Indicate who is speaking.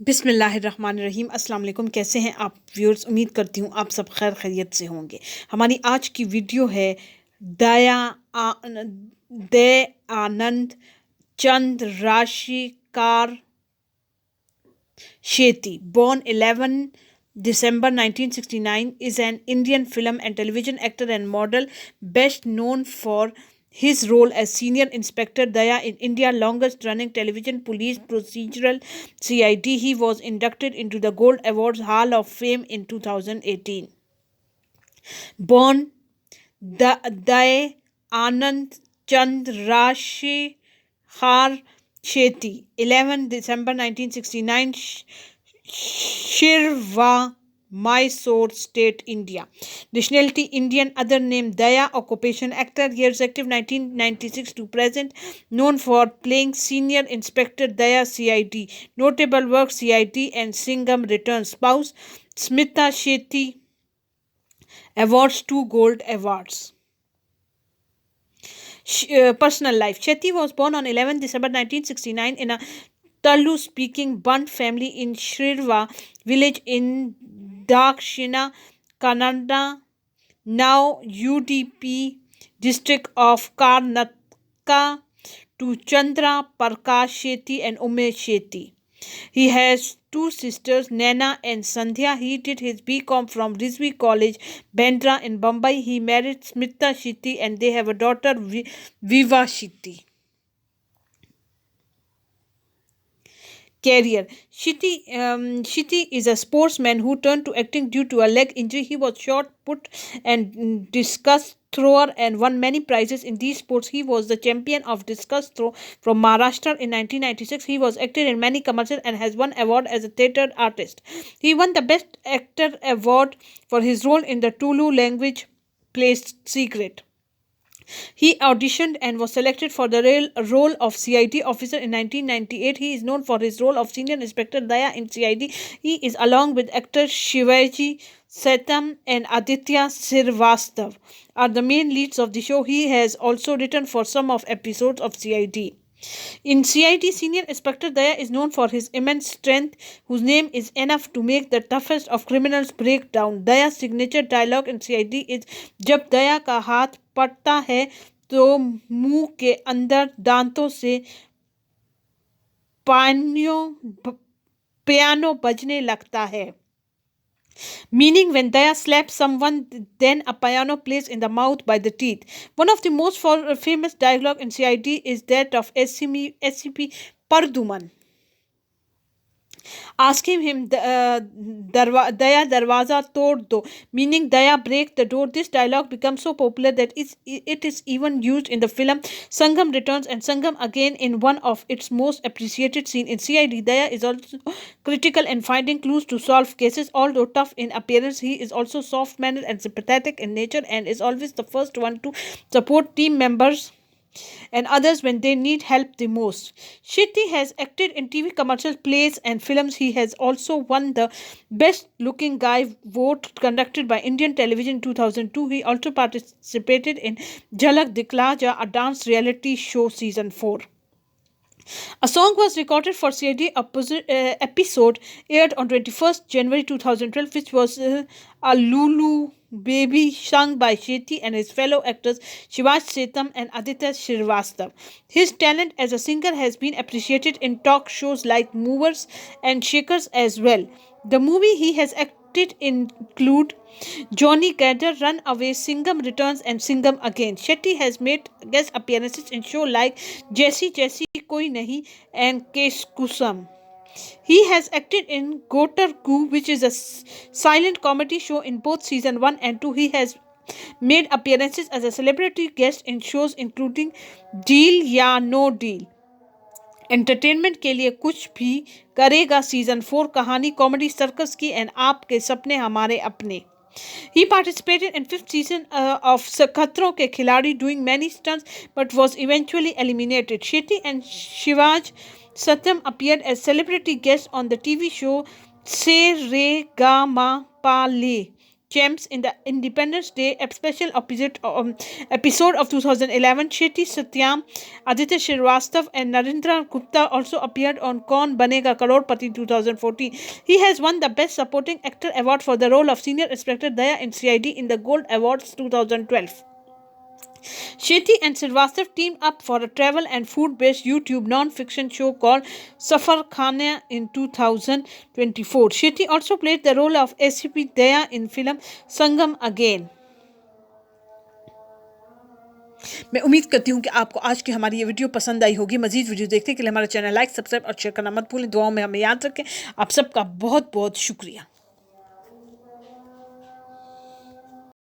Speaker 1: बिस्मिल्लाहिर्रहमानिर्रहीम। अस्सलाम वालेकुम। कैसे हैं आप व्यूअर्स? उम्मीद करती हूँ आप सब खैर खैरियत से होंगे। हमारी आज की वीडियो है दया दयानंद चंद राशिकार Shetty, born 11 December 1969, is an Indian film and television actor and model, best known for his role as Senior Inspector Daya in India's longest running television police procedural CID. He was inducted into the Gold Awards Hall of Fame in 2018. Born Day Anand Chand Rashihar Shetty, 11 December 1969, Shirva, Mysore State, India. Nationality Indian, other name Daya, occupation actor, years active 1996 to present, known for playing Senior Inspector Daya CID. Notable work CID and Singham Returns. Spouse Smita Shetty, awards, 2 gold awards. Personal life. Shetty was born on 11 December 1969 in a Telugu speaking Bund family in Shrirva village in Dakshina Kannada, now UDP district of Karnataka, to Chandra Prakash Shetty and Umesh Shetty. He has two sisters, Naina and Sandhya. He did his BCom from Rizvi College, Bandra in Bombay. He married Smita Shetty and they have a daughter, Viva Shetty. Career. Shitty is a sportsman who turned to acting due to a leg injury. He was shot put and discus thrower and won many prizes in these sports. He was the champion of discus throw from Maharashtra in 1996. He was acted in many commercials and has won award as a theatre artist. He won the Best Actor award for his role in the Tulu language play Secret. He auditioned and was selected for the role of CID officer in 1998. He is known for his role of Senior Inspector Daya in CID. He is along with actor Shivaji Setam and Aditya Srivastava are the main leads of the show. He has also written for some of episodes of CID. In CID, Senior Inspector Daya is known for his immense strength, whose name is enough to make the toughest of criminals break down. Daya's signature dialogue in CID is, जब दया का हाथ पड़ता है तो मुंह के अंदर दांतों से पियानो बजने लगता है. Meaning, when Daya slaps someone, then a piano plays in the mouth by the teeth. One of the most famous dialogue in CID is that of SCP Parduman, asking him, Daya darwaza tod do, meaning Daya break the door. This dialogue becomes so popular that it is even used in the film Sangam Returns and Sangam Again in one of its most appreciated scenes. In CID, Daya is also critical in finding clues to solve cases. Although tough in appearance, he is also soft-mannered and sympathetic in nature and is always the first one to support team members and others when they need help the most. Shetty has acted in TV commercials, plays, and films. He has also won the Best Looking Guy vote conducted by Indian television in 2002. He also participated in Jhalak Dikhla Ja, a dance reality show season 4. A song was recorded for CID episode aired on 21st January 2012, which was a Lulu Baby sung by Shetty and his fellow actors Shivaj Setam and Aditya Srivastava. His talent as a singer has been appreciated in talk shows like Movers and Shakers as well. The movie he has acted in include Johnny Gather, Runaway, Singham Returns, and Singham Again. Shetty has made guest appearances in shows like Jaisi Jaisi Koi Nahi and Case Kusam. He has acted in Gotar Gu, which is a silent comedy show in both season 1 and 2. He has made appearances as a celebrity guest in shows including Deal Ya No Deal. Entertainment के लिए कुछ भी करेगा season 4 कहानी comedy circus की and आपके सपने हमारे अपने. He participated in 5th season of Khatron Ke Khiladi, doing many stunts but was eventually eliminated. Shetty and Shivaj Satyam appeared as celebrity guests on the TV show Se Re Ga Ma Pa Le. gems in the Independence Day special episode of 2011. Shetty Satyam, Aditya Srivastava, and Narendra Gupta also appeared on Kaun Banega Crorepati 2014. He has won the Best Supporting Actor award for the role of Senior Inspector Daya in CID in the Gold Awards 2012. Shetty and Srivastava teamed up for a travel and food-based YouTube non-fiction show called Safar Khana in 2024. Shetty also played the role of ACP Daya in film Sangam Again. मैं उम्मीद करती हूँ कि आपको आज की हमारी ये वीडियो पसंद आई होगी। मजीद वीडियो देखने के लिए हमारा चैनल लाइक, सब्सक्राइब और शेयर करना मत भूलें। दुआओं में हमें याद रखें। आप सबका बहुत बहुत शुक्रिया।